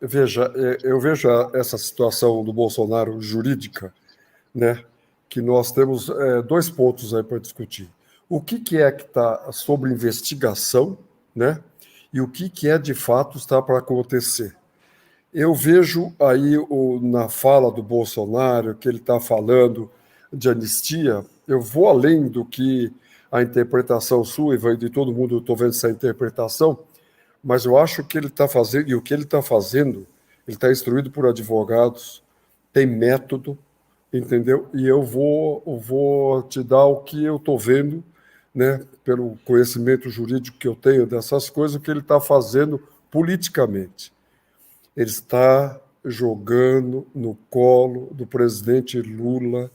Veja, eu vejo essa situação do Bolsonaro jurídica, né, que nós temos dois pontos aí para discutir. O que é que está sobre investigação, né, e o que é de fato está para acontecer. Eu vejo aí na fala do Bolsonaro, que ele está falando de anistia, eu vou além do que a interpretação sua e de todo mundo, eu estou vendo essa interpretação, mas eu acho que ele está fazendo, e o que ele está fazendo, ele está instruído por advogados, tem método, entendeu? E eu vou te dar o que eu estou vendo, né, pelo conhecimento jurídico que eu tenho dessas coisas, o que ele está fazendo politicamente. Ele está jogando no colo do presidente Lula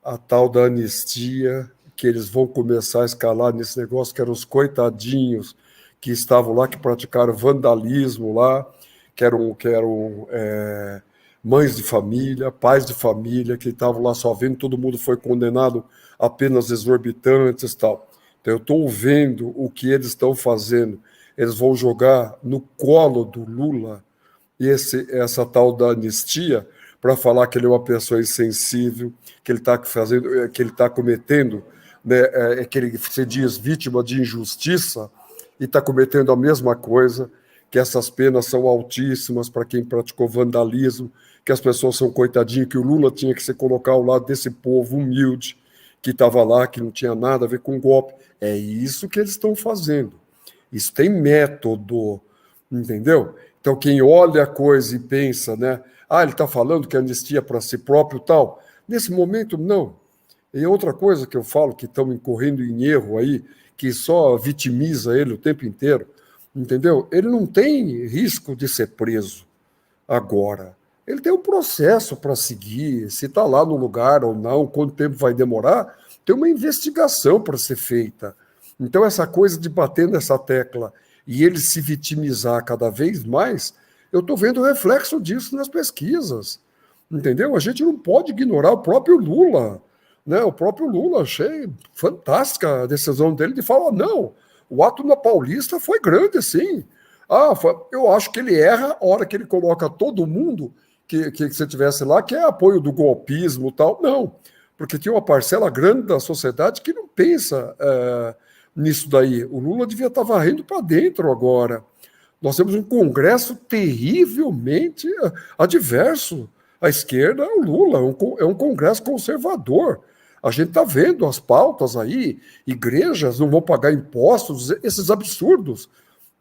a tal da anistia, que eles vão começar a escalar nesse negócio, que eram os coitadinhos que estavam lá, que praticaram vandalismo lá, que eram mães de família, pais de família, que estavam lá só vendo, todo mundo foi condenado a penas exorbitantes e tal. Então, eu estou vendo o que eles estão fazendo. Eles vão jogar no colo do Lula essa tal da anistia para falar que ele é uma pessoa insensível, que ele está fazendo, que ele está cometendo, né, que ele se diz vítima de injustiça e está cometendo a mesma coisa, que essas penas são altíssimas para quem praticou vandalismo, que as pessoas são coitadinhas, que o Lula tinha que se colocar ao lado desse povo humilde que estava lá, que não tinha nada a ver com golpe. É isso que eles estão fazendo. Isso tem método, entendeu? Então, quem olha a coisa e pensa, né? Ele está falando que a anistia é para si próprio e tal. Nesse momento, não. E outra coisa que eu falo, que estão incorrendo em erro aí, que só vitimiza ele o tempo inteiro, entendeu? Ele não tem risco de ser preso agora. Ele tem um processo para seguir, se está lá no lugar ou não, quanto tempo vai demorar, tem uma investigação para ser feita. Então, essa coisa de bater nessa tecla e ele se vitimizar cada vez mais, eu estou vendo o reflexo disso nas pesquisas, entendeu? A gente não pode ignorar o próprio Lula, né? O próprio Lula, achei fantástica a decisão dele de falar, não, o ato na Paulista foi grande, sim. Eu acho que ele erra a hora que ele coloca todo mundo que você tivesse lá, que é apoio do golpismo e tal. Não, porque tinha uma parcela grande da sociedade que não pensa nisso daí. O Lula devia estar varrendo para dentro agora. Nós temos um Congresso terrivelmente adverso. A esquerda é o Lula, é um Congresso conservador. A gente está vendo as pautas aí, igrejas não vão pagar impostos, esses absurdos,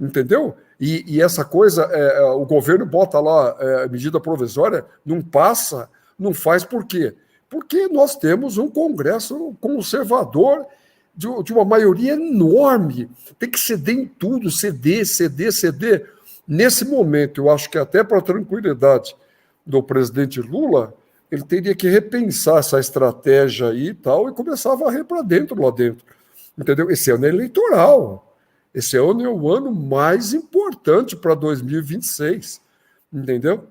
entendeu? E essa coisa, o governo bota lá medida provisória, não passa, não faz por quê? Porque nós temos um Congresso conservador de uma maioria enorme, tem que ceder em tudo, ceder. Nesse momento, eu acho que até para a tranquilidade do presidente Lula, ele teria que repensar essa estratégia aí e tal, e começar a varrer para dentro, lá dentro. Entendeu? Esse ano é eleitoral. Esse ano é o ano mais importante para 2026. Entendeu?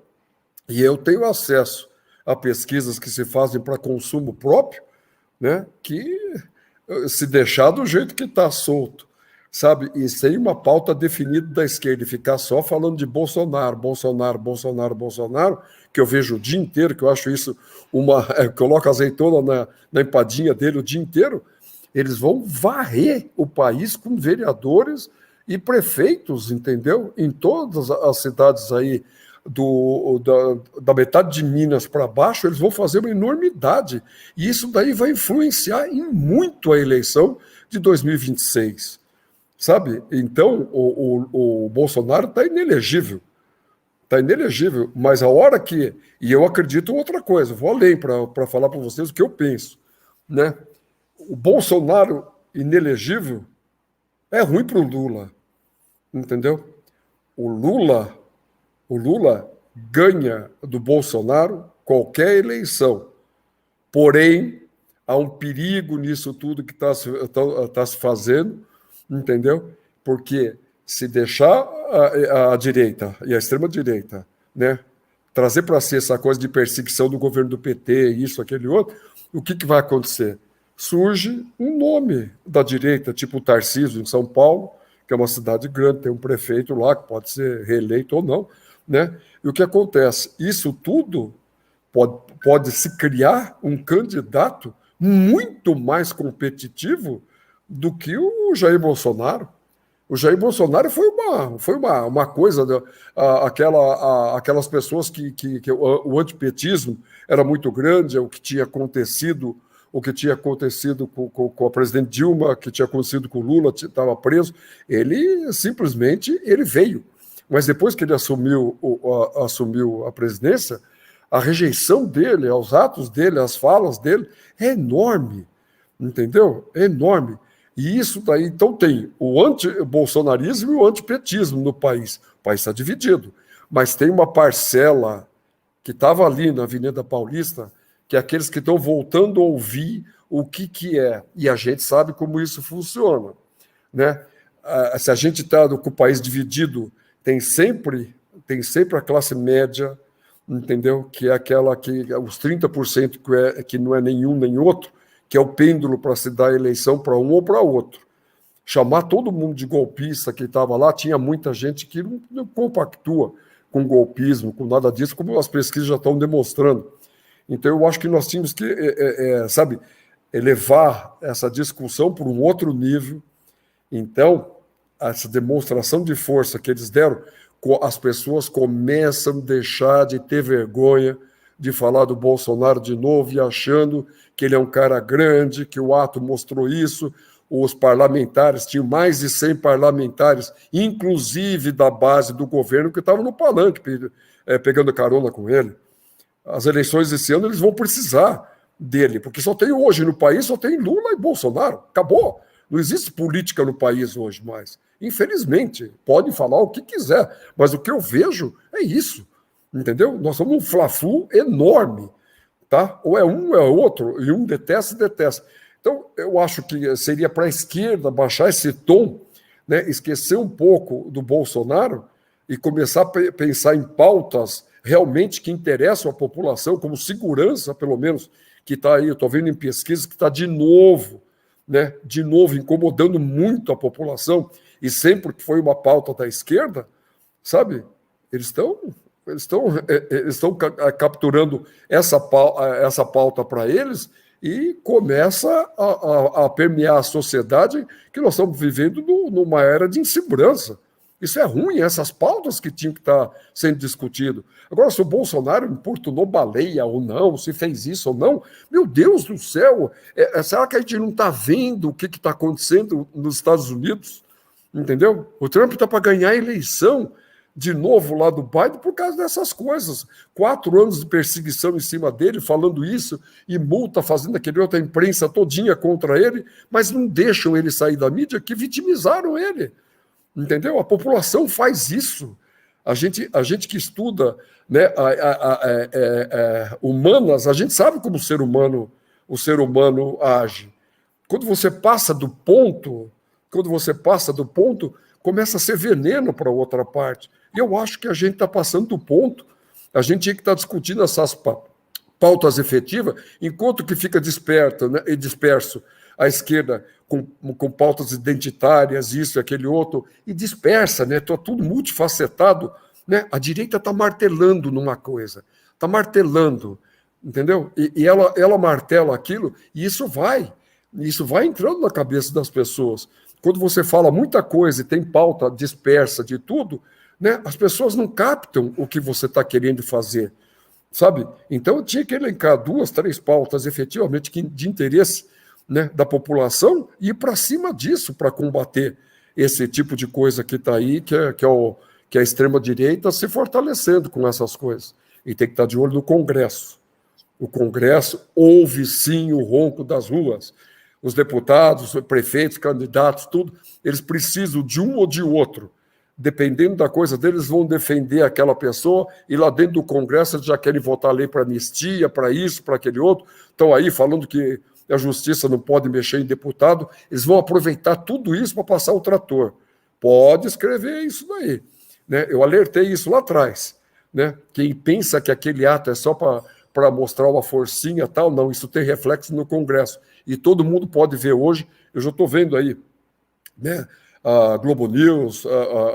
E eu tenho acesso a pesquisas que se fazem para consumo próprio, né, que se deixar do jeito que está solto, sabe? E sem uma pauta definida da esquerda, e ficar só falando de Bolsonaro, que eu vejo o dia inteiro, que eu acho isso coloca azeitona na empadinha dele o dia inteiro, eles vão varrer o país com vereadores e prefeitos, entendeu? Em todas as cidades aí da metade de Minas para baixo, eles vão fazer uma enormidade. E isso daí vai influenciar em muito a eleição de 2026. Sabe? Então, o Bolsonaro está inelegível. Está inelegível. Mas a hora que... E eu acredito em outra coisa. Vou além para falar para vocês o que eu penso. Né? O Bolsonaro inelegível é ruim para o Lula. Entendeu? O Lula ganha do Bolsonaro qualquer eleição. Porém, há um perigo nisso tudo que está se fazendo, entendeu? Porque se deixar a direita e a extrema-direita, né, trazer para si essa coisa de perseguição do governo do PT, isso, aquele outro, o que vai acontecer? Surge um nome da direita, tipo o Tarcísio, em São Paulo, que é uma cidade grande, tem um prefeito lá, que pode ser reeleito ou não, né? E o que acontece? Isso tudo pode se criar um candidato muito mais competitivo do que o Jair Bolsonaro. O Jair Bolsonaro foi uma coisa, né? Aquelas pessoas que o antipetismo era muito grande, o que tinha acontecido com a presidente Dilma, que tinha acontecido com o Lula, estava preso, ele simplesmente ele veio. Mas depois que ele assumiu a presidência, a rejeição dele aos atos dele, às falas dele, é enorme, entendeu? É enorme. E isso daí, então tem o anti-bolsonarismo e o antipetismo no país. O país está dividido. Mas tem uma parcela que estava ali na Avenida Paulista, que é aqueles que estão voltando a ouvir o que é. E a gente sabe como isso funciona, né? Se a gente está com o país dividido, tem sempre a classe média, entendeu? Que é aquela que os 30% que não é nenhum nem outro, que é o pêndulo para se dar a eleição para um ou para outro. Chamar todo mundo de golpista que estava lá, tinha muita gente que não compactua com golpismo, com nada disso, como as pesquisas já estão demonstrando. Então, eu acho que nós tínhamos que, sabe, elevar essa discussão para um outro nível. Então, essa demonstração de força que eles deram, as pessoas começam a deixar de ter vergonha de falar do Bolsonaro de novo e achando que ele é um cara grande, que o ato mostrou isso. Os parlamentares, tinham mais de 100 parlamentares, inclusive da base do governo, que estavam no palanque, pegando carona com ele. As eleições desse ano, eles vão precisar dele, porque só tem hoje no país, só tem Lula e Bolsonaro. Acabou. Não existe política no país hoje mais. Infelizmente, pode falar o que quiser, mas o que eu vejo é isso. Entendeu? Nós somos um fla-flu enorme, tá? Ou é um ou é outro, e um detesta e detesta. Então, eu acho que seria para a esquerda baixar esse tom, né, esquecer um pouco do Bolsonaro e começar a pensar em pautas realmente que interessam a população, como segurança, pelo menos, que está aí, eu estou vendo em pesquisa que está de novo incomodando muito a população, e sempre que foi uma pauta da esquerda, sabe, eles estão capturando essa pauta para eles e começa a permear a sociedade, que nós estamos vivendo numa era de insegurança. Isso é ruim, essas pautas que tinham que estar sendo discutidas. Agora, se o Bolsonaro importunou baleia ou não, se fez isso ou não, meu Deus do céu, será que a gente não está vendo o que está acontecendo nos Estados Unidos? Entendeu? O Trump está para ganhar a eleição de novo lá do Biden por causa dessas coisas. 4 anos de perseguição em cima dele, falando isso, e multa, fazendo aquele outra imprensa todinha contra ele, mas não deixam ele sair da mídia, que vitimizaram ele. Entendeu? A população faz isso. A gente que estuda, né, humanas, a gente sabe como o ser humano age. Quando você passa do ponto, começa a ser veneno para outra parte. E eu acho que a gente está passando do ponto. A gente tinha que estar discutindo essas pautas efetivas, enquanto que fica disperso a esquerda com pautas identitárias, isso e aquele outro, e dispersa, né? Está tudo multifacetado, né? A direita está martelando numa coisa, está martelando, entendeu? E ela martela aquilo, e isso vai entrando na cabeça das pessoas. Quando você fala muita coisa e tem pauta dispersa de tudo, né? As pessoas não captam o que você está querendo fazer, sabe? Então eu tinha que elencar 2, 3 pautas efetivamente de interesse, né, da população, e ir para cima disso para combater esse tipo de coisa que está aí, que é a extrema-direita se fortalecendo com essas coisas. E tem que estar de olho no Congresso. O Congresso ouve sim o ronco das ruas. Os deputados, os prefeitos, candidatos, tudo, eles precisam de um ou de outro. Dependendo da coisa deles, vão defender aquela pessoa, e lá dentro do Congresso eles já querem votar a lei para anistia, para isso, para aquele outro. Estão aí falando que a justiça não pode mexer em deputado, eles vão aproveitar tudo isso para passar o trator. Pode escrever isso daí, né? Eu alertei isso lá atrás, né? Quem pensa que aquele ato é só para mostrar uma forcinha tal, não, isso tem reflexo no Congresso. E todo mundo pode ver hoje, eu já estou vendo aí, né? a Globo News,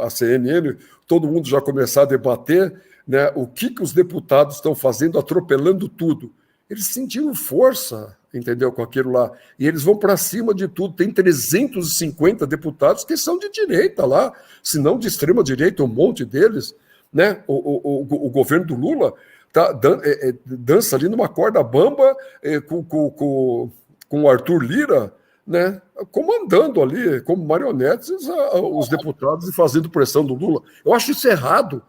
a CNN, todo mundo já começar a debater, né, o que os deputados estão fazendo, atropelando tudo. Eles sentiram força, entendeu, com aquilo lá. E eles vão para cima de tudo. Tem 350 deputados que são de direita lá, se não de extrema direita, um monte deles. Né? O governo do Lula dança ali numa corda bamba com o Arthur Lira, né, comandando ali, como marionetes, os deputados e fazendo pressão do Lula. Eu acho isso errado.